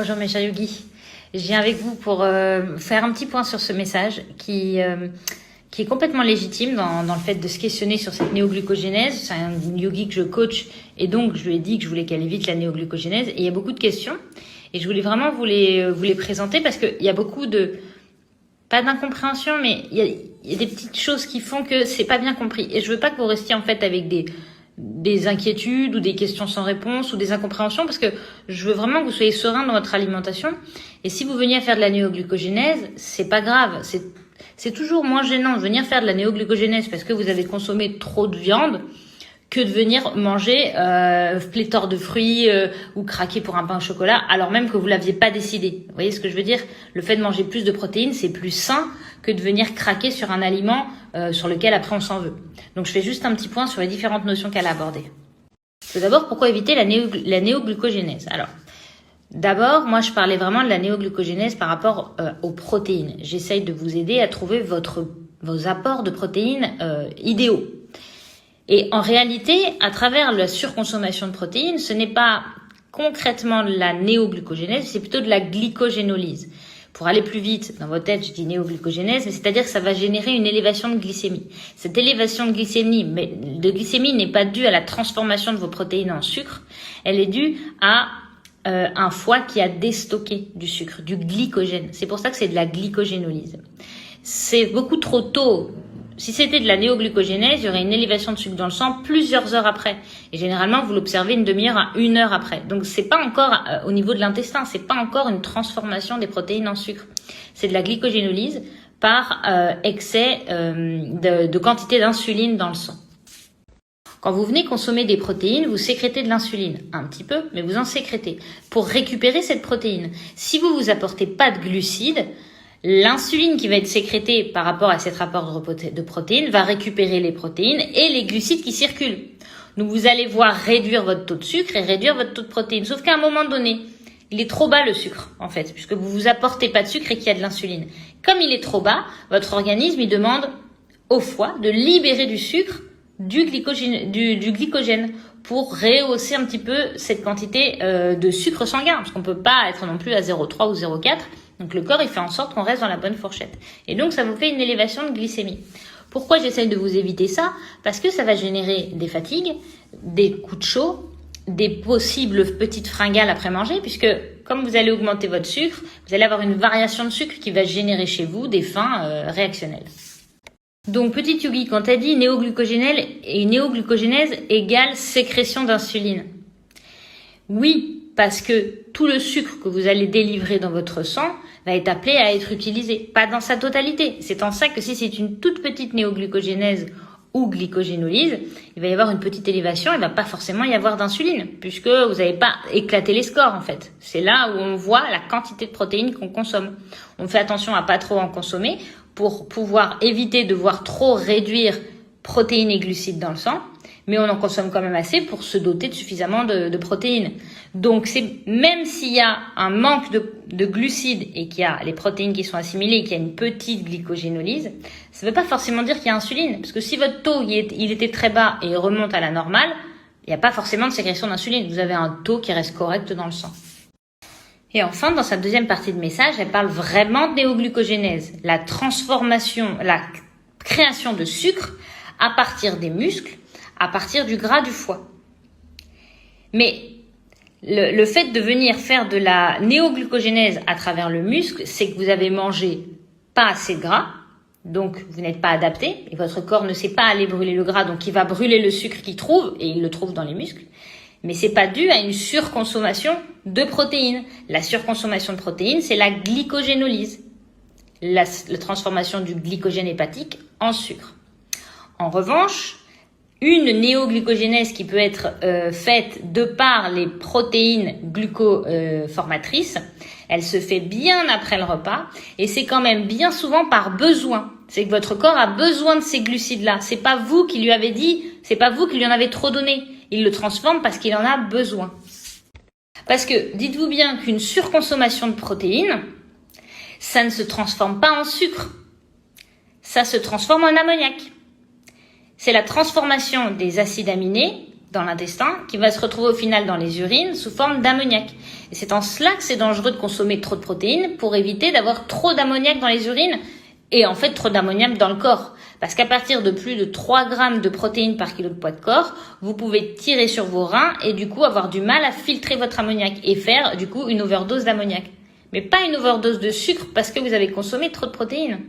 Bonjour mes chers yogis, je viens avec vous pour faire un petit point sur ce message qui est complètement légitime dans le fait de se questionner sur cette néoglucogénèse. C'est un yogi que je coach et donc je lui ai dit que je voulais qu'elle évite la néoglucogénèse et il y a beaucoup de questions et je voulais vraiment vous les présenter parce qu'il y a beaucoup pas d'incompréhension, mais il y a des petites choses qui font que c'est pas bien compris et je veux pas que vous restiez en fait avec des inquiétudes ou des questions sans réponse ou des incompréhensions parce que je veux vraiment que vous soyez serein dans votre alimentation. Et si vous veniez à faire de la néoglucogénèse, c'est pas grave. C'est toujours moins gênant de venir faire de la néoglucogénèse parce que vous avez consommé trop de viande que de venir manger pléthore de fruits ou craquer pour un pain au chocolat alors même que vous l'aviez pas décidé. Vous voyez ce que je veux dire? Le fait de manger plus de protéines, c'est plus sain que de venir craquer sur un aliment sur lequel après on s'en veut. Donc je fais juste un petit point sur les différentes notions qu'elle a abordées. Tout d'abord, pourquoi éviter la néoglucogénèse? Alors, d'abord, moi je parlais vraiment de la néoglucogénèse par rapport aux protéines. J'essaye de vous aider à trouver vos apports de protéines idéaux. Et en réalité, à travers la surconsommation de protéines, ce n'est pas concrètement de la néoglucogénèse, c'est plutôt de la glycogénolyse. Pour aller plus vite, dans votre tête, je dis néoglucogénèse, mais c'est-à-dire que ça va générer une élévation de glycémie. Cette élévation de glycémie n'est pas due à la transformation de vos protéines en sucre, elle est due à un foie qui a déstocké du sucre, du glycogène. C'est pour ça que c'est de la glycogénolyse. C'est beaucoup trop tôt. Si c'était de la néoglucogénèse, il y aurait une élévation de sucre dans le sang plusieurs heures après. Et généralement, vous l'observez une demi-heure à 1 heure après. Donc, c'est pas encore au niveau de l'intestin, c'est pas encore une transformation des protéines en sucre. C'est de la glycogénolyse par excès de quantité d'insuline dans le sang. Quand vous venez consommer des protéines, vous sécrétez de l'insuline. Un petit peu, mais vous en sécrétez. Pour récupérer cette protéine, si vous apportez pas de glucides, l'insuline qui va être sécrétée par rapport à cet rapport de protéines va récupérer les protéines et les glucides qui circulent. Donc vous allez voir réduire votre taux de sucre et réduire votre taux de protéines. Sauf qu'à un moment donné, il est trop bas le sucre en fait, puisque vous apportez pas de sucre et qu'il y a de l'insuline. Comme il est trop bas, votre organisme il demande au foie de libérer du sucre, du glycogène pour rehausser un petit peu cette quantité de sucre sanguin, parce qu'on peut pas être non plus à 0,3 ou 0,4. Donc le corps, il fait en sorte qu'on reste dans la bonne fourchette. Et donc, ça vous fait une élévation de glycémie. Pourquoi j'essaye de vous éviter ça? Parce que ça va générer des fatigues, des coups de chaud, des possibles petites fringales après manger, puisque comme vous allez augmenter votre sucre, vous allez avoir une variation de sucre qui va générer chez vous des faims réactionnelles. Donc, petite yogi, quand elle dit néoglucogénèse égale sécrétion d'insuline. Oui, parce que tout le sucre que vous allez délivrer dans votre sang va être appelé à être utilisé, pas dans sa totalité. C'est en ça que si c'est une toute petite néoglucogénèse ou glycogénolyse, il va y avoir une petite élévation, il va pas forcément y avoir d'insuline, puisque vous n'avez pas éclaté les scores en fait. C'est là où on voit la quantité de protéines qu'on consomme. On fait attention à pas trop en consommer pour pouvoir éviter de voir trop réduire protéines et glucides dans le sang, mais on en consomme quand même assez pour se doter de suffisamment de protéines. Donc, même s'il y a un manque de glucides et qu'il y a les protéines qui sont assimilées et qu'il y a une petite glycogénolyse, ça ne veut pas forcément dire qu'il y a insuline. Parce que si votre taux il était très bas et il remonte à la normale, il n'y a pas forcément de sécrétion d'insuline. Vous avez un taux qui reste correct dans le sang. Et enfin, dans sa deuxième partie de message, elle parle vraiment de néoglucogénèse. La transformation, la création de sucre à partir des muscles, à partir du gras du foie. Mais le fait de venir faire de la néoglucogénèse à travers le muscle, c'est que vous avez mangé pas assez de gras, donc vous n'êtes pas adapté, et votre corps ne sait pas aller brûler le gras, donc il va brûler le sucre qu'il trouve, et il le trouve dans les muscles. Mais c'est pas dû à une surconsommation de protéines. La surconsommation de protéines, c'est la glycogénolyse, la transformation du glycogène hépatique en sucre. En revanche, une néoglucogénèse qui peut être faite de par les protéines glucoformatrices, elle se fait bien après le repas et c'est quand même bien souvent par besoin. C'est que votre corps a besoin de ces glucides-là. C'est pas vous qui lui avez dit, c'est pas vous qui lui en avez trop donné. Il le transforme parce qu'il en a besoin. Parce que dites-vous bien qu'une surconsommation de protéines, ça ne se transforme pas en sucre. Ça se transforme en ammoniac. C'est la transformation des acides aminés dans l'intestin qui va se retrouver au final dans les urines sous forme d'ammoniac. Et c'est en cela que c'est dangereux de consommer trop de protéines pour éviter d'avoir trop d'ammoniac dans les urines et en fait trop d'ammoniac dans le corps. Parce qu'à partir de plus de 3 grammes de protéines par kilo de poids de corps, vous pouvez tirer sur vos reins et du coup avoir du mal à filtrer votre ammoniac et faire du coup une overdose d'ammoniac. Mais pas une overdose de sucre parce que vous avez consommé trop de protéines.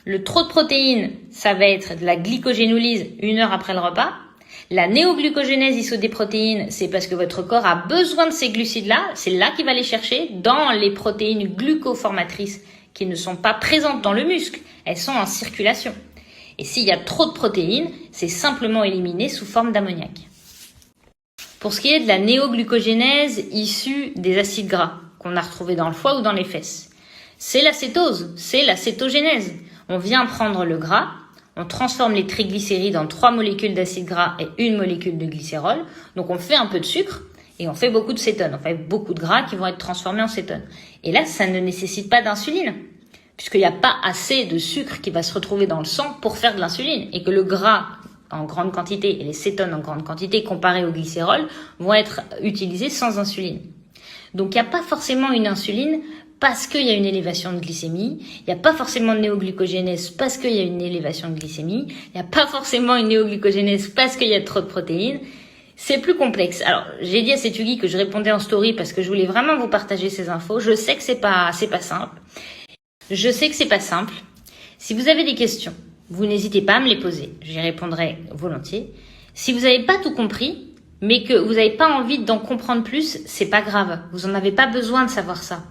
Le trop de protéines, ça va être de la glycogénolyse 1 heure après le repas. La néoglucogénèse isodéprotéine, c'est parce que votre corps a besoin de ces glucides-là. C'est là qu'il va les chercher dans les protéines glucoformatrices qui ne sont pas présentes dans le muscle. Elles sont en circulation. Et s'il y a trop de protéines, c'est simplement éliminé sous forme d'ammoniac. Pour ce qui est de la néoglucogénèse issue des acides gras qu'on a retrouvés dans le foie ou dans les fesses, c'est la cétose, c'est la cétogénèse. On vient prendre le gras, on transforme les triglycérides en 3 molécules d'acide gras et 1 molécule de glycérol. Donc on fait un peu de sucre et on fait beaucoup de cétone. On fait beaucoup de gras qui vont être transformés en cétone. Et là, ça ne nécessite pas d'insuline, puisqu'il n'y a pas assez de sucre qui va se retrouver dans le sang pour faire de l'insuline. Et que le gras en grande quantité et les cétones en grande quantité comparés au glycérol vont être utilisés sans insuline. Donc il n'y a pas forcément une insuline parce qu'il y a une élévation de glycémie, il n'y a pas forcément de néoglucogénèse parce qu'il y a une élévation de glycémie, il n'y a pas forcément une néoglucogénèse parce qu'il y a trop de protéines. C'est plus complexe. Alors, j'ai dit à Setugui que je répondais en story parce que je voulais vraiment vous partager ces infos. Je sais que c'est pas simple. Je sais que c'est pas simple. Si vous avez des questions, vous n'hésitez pas à me les poser. J'y répondrai volontiers. Si vous n'avez pas tout compris, mais que vous n'avez pas envie d'en comprendre plus, c'est pas grave. Vous en avez pas besoin de savoir ça.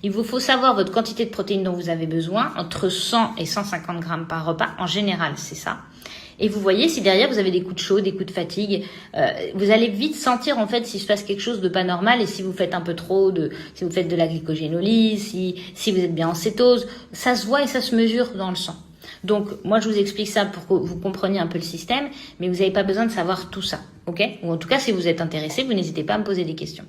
Il vous faut savoir votre quantité de protéines dont vous avez besoin, entre 100 et 150 grammes par repas. En général, c'est ça. Et vous voyez, si derrière vous avez des coups de chaud, des coups de fatigue, vous allez vite sentir en fait s'il se passe quelque chose de pas normal et si vous faites un peu trop si vous faites de la glycogénolyse, si vous êtes bien en cétose, ça se voit et ça se mesure dans le sang. Donc, moi, je vous explique ça pour que vous compreniez un peu le système, mais vous n'avez pas besoin de savoir tout ça, ok? Ou en tout cas, si vous êtes intéressé, vous n'hésitez pas à me poser des questions.